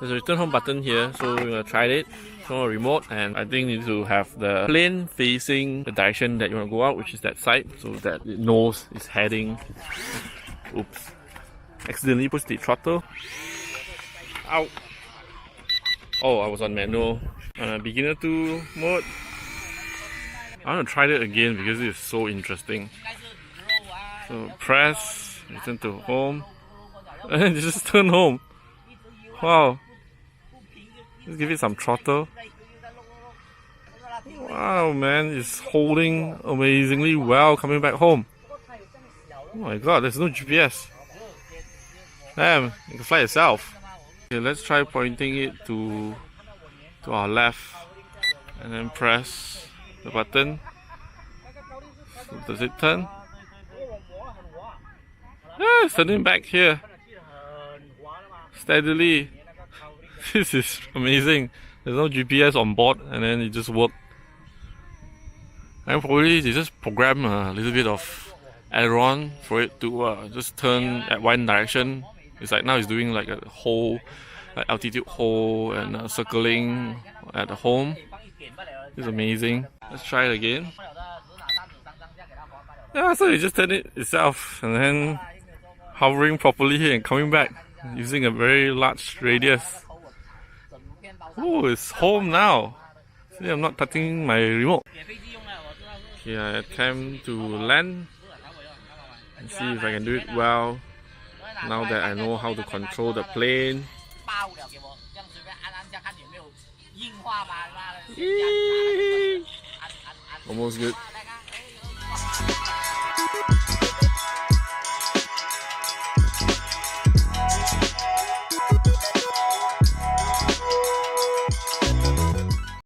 There's a return home button here, so we're gonna try it. So a remote, and I think you need to have the plane facing the direction that you want to go out, which is that side, so that it knows it's heading. Oops. Accidentally pushed the throttle. Ow! Oh, I was on manual. Beginner 2 mode. I want to try that again because it is so interesting. So press, return to home, and then just turn home. Wow. Just give it some throttle. Wow, man, it's holding amazingly well coming back home. Oh my god, there's no GPS. Damn, it can fly itself. Okay, let's try pointing it to our left and then press the button. So does it turn? Yeah, it's turning back here. Steadily. This is amazing. There's no GPS on board and then it just worked. And probably they just program a little bit of aileron for it to just turn at one direction. It's like now it's doing like a whole altitude hold and circling at the home. It's amazing. Let's try it again. Yeah, so it just turned it itself and then hovering properly and coming back using a very large radius. Oh, it's home now. See, I'm not touching my remote. Okay, I attempt to land and see if I can do it well now that I know how to control the plane. Almost good.